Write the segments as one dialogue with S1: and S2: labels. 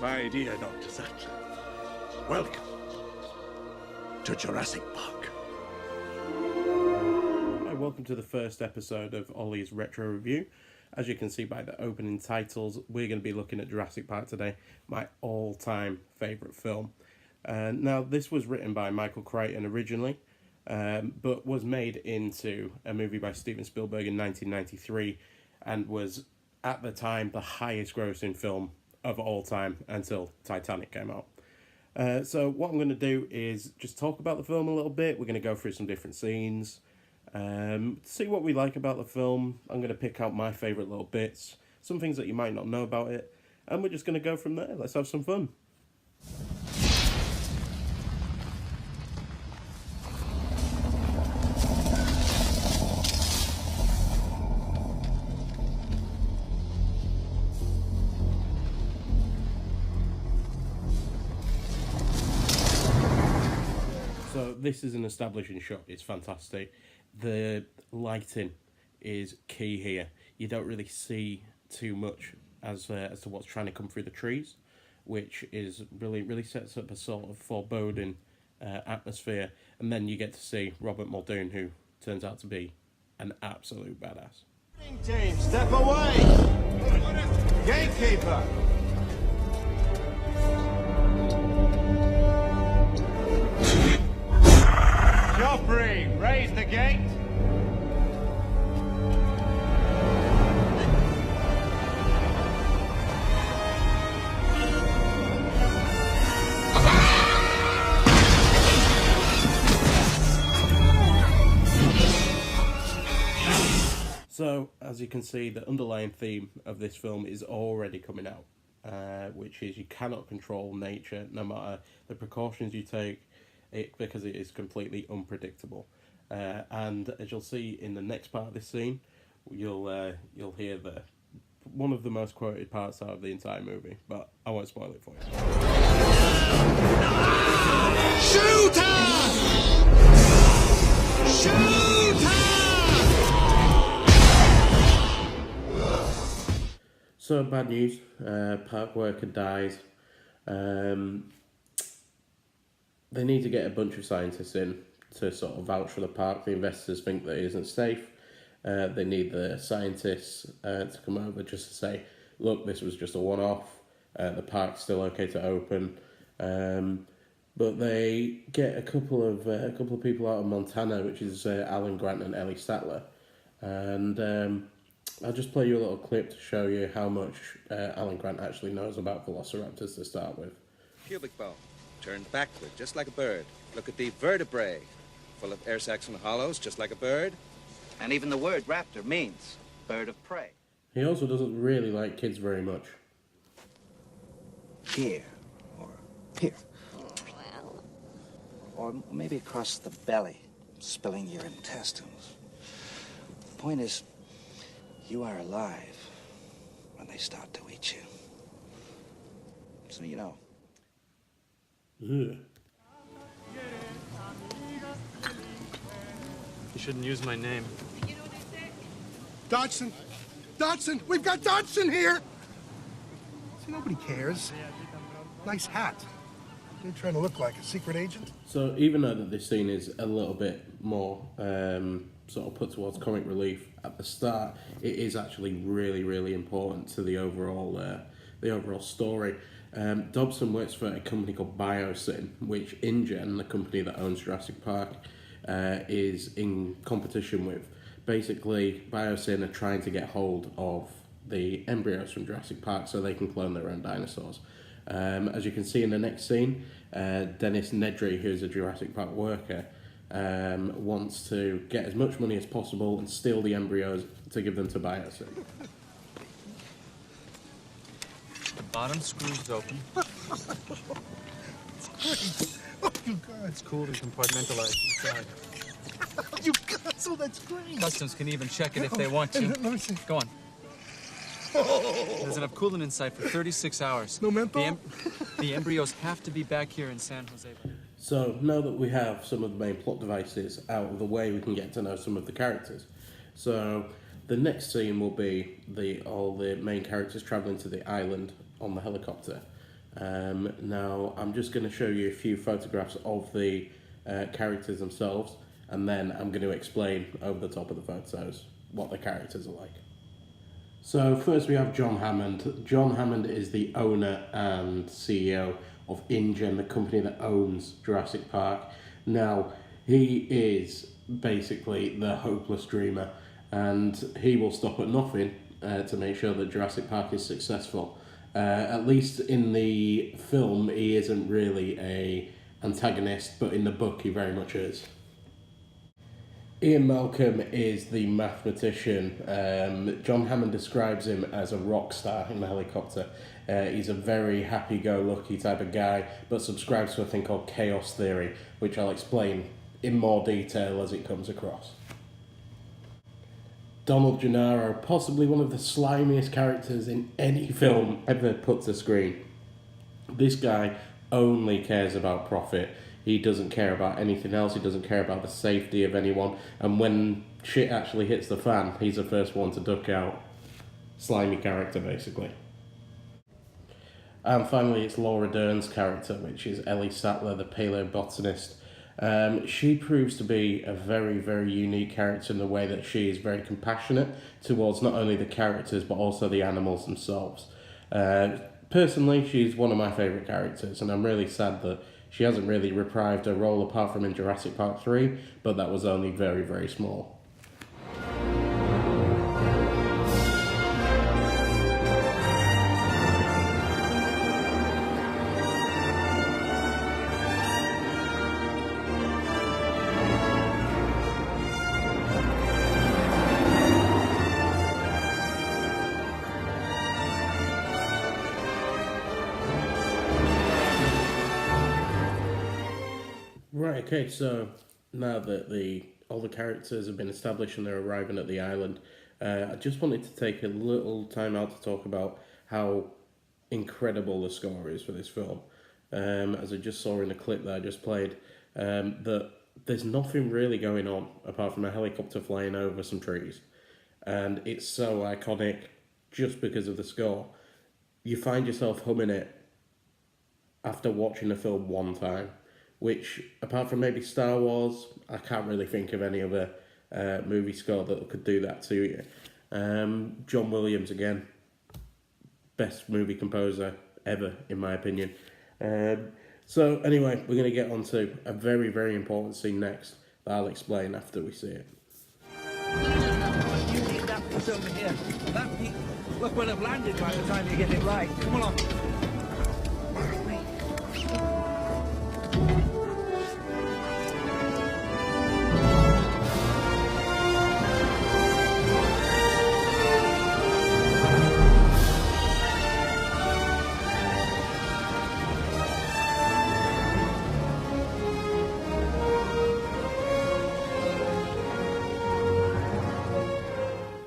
S1: My dear Dr. Sattler, welcome to Jurassic Park.
S2: Hi, welcome to the first episode of Ollie's Retro Review. As you can see by the opening titles, we're going to be looking at Jurassic Park today, my all-time favourite film. Now, this was written by Michael Crichton originally, but was made into a movie by Steven Spielberg in 1993 and was, at the time, the highest grossing film of all time until Titanic came out. So what I'm going to do is just talk about the film a little bit. We're going to go through some different scenes, see what we like about the film. I'm going to pick out my favourite little bits, some things that you might not know about it, and we're just going to go from there. Let's have some fun. So this is an establishing shot. It's fantastic. The lighting is key here. You don't really see too much as to what's trying to come through the trees, which is really sets up a sort of foreboding atmosphere. And then you get to see Robert Muldoon, who turns out to be an absolute badass.
S3: Team, step away! Gatekeeper! Joffrey, raise the gate!
S2: So, as you can see, the underlying theme of this film is already coming out, which is you cannot control nature, no matter the precautions you take, because it is completely unpredictable. And as you'll see in the next part of this scene, you'll hear one of the most quoted parts out of the entire movie, but I won't spoil it for you.
S1: Shoot her! Shoot her!
S2: So, bad news, park worker dies. They need to get a bunch of scientists in to sort of vouch for the park. The investors think that it isn't safe. They need the scientists to come over just to say, look, this was just a one-off. The park's still okay to open. But they get a couple of people out of Montana, which is Alan Grant and Ellie Sattler. And I'll just play you a little clip to show you how much Alan Grant actually knows about velociraptors to start with.
S4: Pubic bone, turned backward, just like a bird. Look at the vertebrae, full of air sacs and hollows, just like a bird.
S5: And even the word raptor means bird of prey.
S2: He also doesn't really like kids very much.
S5: Here, or here. Or maybe across the belly, spilling your intestines. The point is, you are alive when they start to eat you. So you know.
S2: Ugh.
S6: You shouldn't use my name.
S7: Dodson! Dodson! We've got Dodson here! See, nobody cares. Nice hat. You're trying to look like a secret agent?
S2: So even though that this scene is a little bit more sort of put towards comic relief at the start, it is actually really important to the overall story. Dobson works for a company called Biosyn, which InGen, the company that owns Jurassic Park, is in competition with. Basically, Biosyn are trying to get hold of the embryos from Jurassic Park so they can clone their own dinosaurs. As you can see in the next scene, Dennis Nedry, who's a Jurassic Park worker, wants to get as much money as possible and steal the embryos to give them to Biosyn.
S6: The bottom screw's open.
S7: Great. Oh, you guys.
S6: It's cooled and compartmentalized inside.
S7: You guys, oh, that's great.
S6: Customs can even check it if they want to.
S7: Let me see.
S6: Go on. There's enough coolant inside for 36 hours.
S7: No menthol?
S6: The embryos have to be back here in San Jose.
S2: So now that we have some of the main plot devices out of the way, we can get to know some of the characters. So the next scene will be all the main characters travelling to the island on the helicopter. Now, I'm just going to show you a few photographs of the characters themselves, and then I'm going to explain over the top of the photos what the characters are like. So first we have John Hammond. John Hammond is the owner and CEO of InGen, the company that owns Jurassic Park. Now, he is basically the hopeless dreamer, and he will stop at nothing to make sure that Jurassic Park is successful. At least in the film, he isn't really a antagonist, but in the book he very much is. Ian Malcolm is the mathematician. John Hammond describes him as a rock star in the helicopter. He's a very happy-go-lucky type of guy, but subscribes to a thing called chaos theory, which I'll explain in more detail as it comes across. Donald Gennaro, possibly one of the slimiest characters in any film ever put to screen. This guy only cares about profit. He doesn't care about anything else. He doesn't care about the safety of anyone. And when shit actually hits the fan, he's the first one to duck out. Slimy character, basically. And finally, it's Laura Dern's character, which is Ellie Sattler, the paleobotanist. She proves to be a very, very unique character in the way that she is very compassionate towards not only the characters, but also the animals themselves. Personally, she's one of my favourite characters, and I'm really sad that she hasn't really reprised her role apart from in Jurassic Park 3, but that was only very, very small. Right, okay, so now that all the characters have been established and they're arriving at the island, I just wanted to take a little time out to talk about how incredible the score is for this film. As I just saw in the clip that I just played, that there's nothing really going on apart from a helicopter flying over some trees. And it's so iconic just because of the score. You find yourself humming it after watching the film one time, which, apart from maybe Star Wars, I can't really think of any other movie score that could do that to you. John Williams, again, best movie composer ever, in my opinion. So anyway, we're going to get on to a very, very important scene next that I'll explain after we see it.
S8: You need that piece over here. That piece. Look, we'll have landed by the time you get it right. Come along.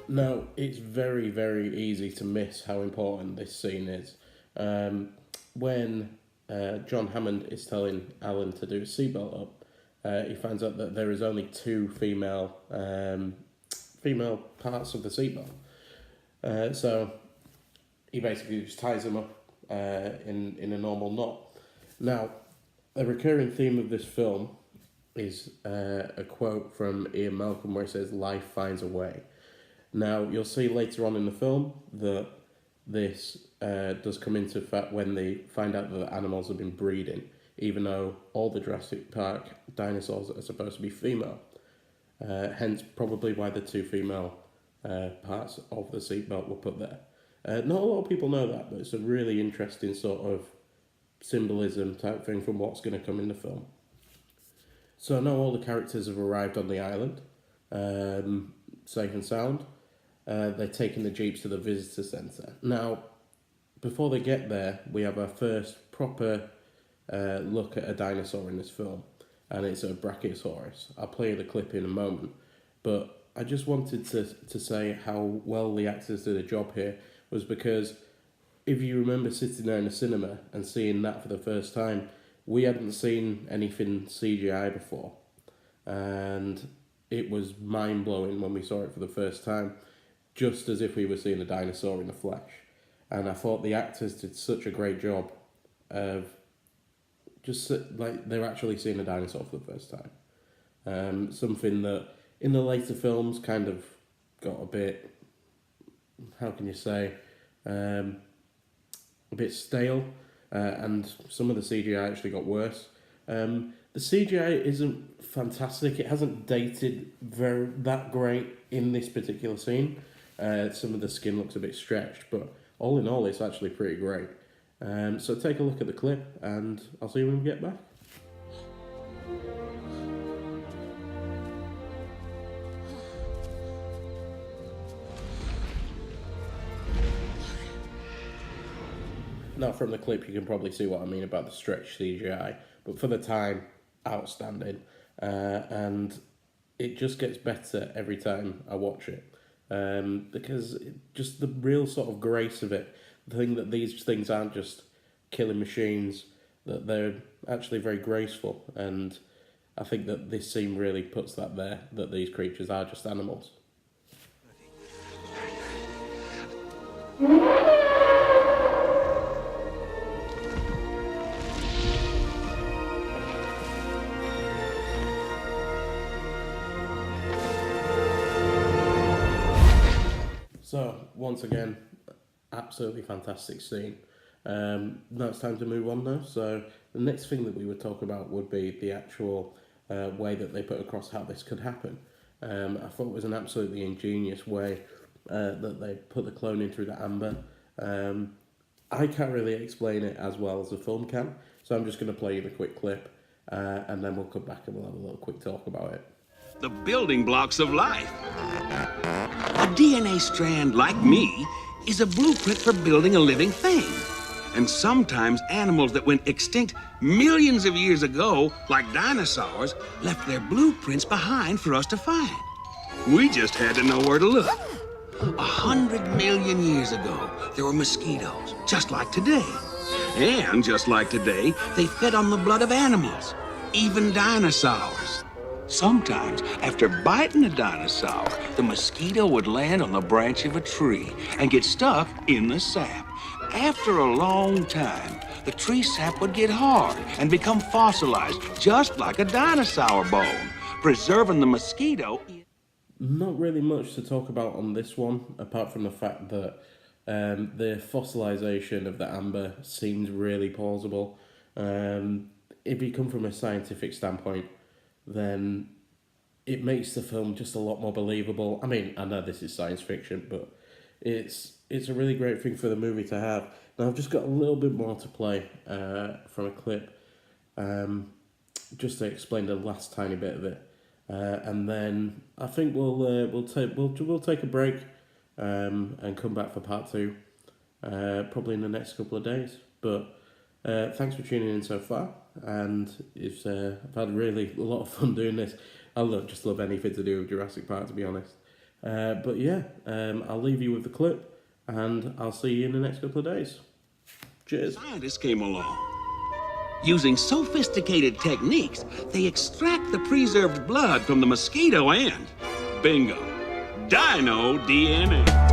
S2: Now, it's very, very easy to miss how important this scene is. When John Hammond is telling Alan to do his seatbelt up, he finds out that there is only two female parts of the seatbelt. So he basically just ties them up in a normal knot. Now, a recurring theme of this film is a quote from Ian Malcolm where he says, "Life finds a way." Now, you'll see later on in the film that this does come into effect when they find out that the animals have been breeding, even though all the Jurassic Park dinosaurs are supposed to be female. Hence, probably why the two female parts of the seatbelt were put there. Not a lot of people know that, but it's a really interesting sort of symbolism type thing from what's going to come in the film. So now all the characters have arrived on the island, safe and sound. They're taking the jeeps to the visitor centre. Now, before they get there, we have our first proper look at a dinosaur in this film, and it's a Brachiosaurus. I'll play you the clip in a moment, but I just wanted to say how well the actors did a job here, was because if you remember sitting there in the cinema and seeing that for the first time, we hadn't seen anything CGI before, and it was mind-blowing when we saw it for the first time, just as if we were seeing a dinosaur in the flesh. And I thought the actors did such a great job of just like they're actually seeing a dinosaur for the first time. Something that in the later films kind of got a bit, how can you say, a bit stale, and some of the CGI actually got worse. The CGI isn't fantastic. It hasn't dated that great in this particular scene. Some of the skin looks a bit stretched, but all in all, it's actually pretty great. So take a look at the clip, and I'll see you when we get back. Now from the clip you can probably see what I mean about the stretch CGI, but for the time, outstanding. And it just gets better every time I watch it. Because just the real sort of grace of it, the thing that these things aren't just killing machines, that they're actually very graceful, and I think that this scene really puts that there, that these creatures are just animals. So, once again, absolutely fantastic scene. Now it's time to move on now. So, the next thing that we would talk about would be the actual way that they put across how this could happen. I thought it was an absolutely ingenious way that they put the cloning through the amber. I can't really explain it as well as the film can, so I'm just going to play you the quick clip, and then we'll come back and we'll have a little quick talk about it.
S9: The building blocks of life. A DNA strand, like me, is a blueprint for building a living thing. And sometimes animals that went extinct millions of years ago, like dinosaurs, left their blueprints behind for us to find. We just had to know where to look. 100 million years ago, there were mosquitoes, just like today. And just like today, they fed on the blood of animals, even dinosaurs. Sometimes, after biting a dinosaur, the mosquito would land on the branch of a tree and get stuck in the sap. After a long time, the tree sap would get hard and become fossilized, just like a dinosaur bone, preserving the mosquito.
S2: Not really much to talk about on this one, apart from the fact that the fossilization of the amber seems really plausible. If you come from a scientific standpoint, then it makes the film just a lot more believable. I mean, I know this is science fiction, but it's a really great thing for the movie to have. Now, I've just got a little bit more to play from a clip, just to explain the last tiny bit of it, and then I think we'll take a break and come back for part 2, probably in the next couple of days. But thanks for tuning in so far, and I've had really a lot of fun doing this. I just love anything to do with Jurassic Park, to be honest. But yeah, I'll leave you with the clip, and I'll see you in the next couple of days. Cheers.
S9: Scientists came along. Using sophisticated techniques, they extract the preserved blood from the mosquito and, bingo, dino DNA.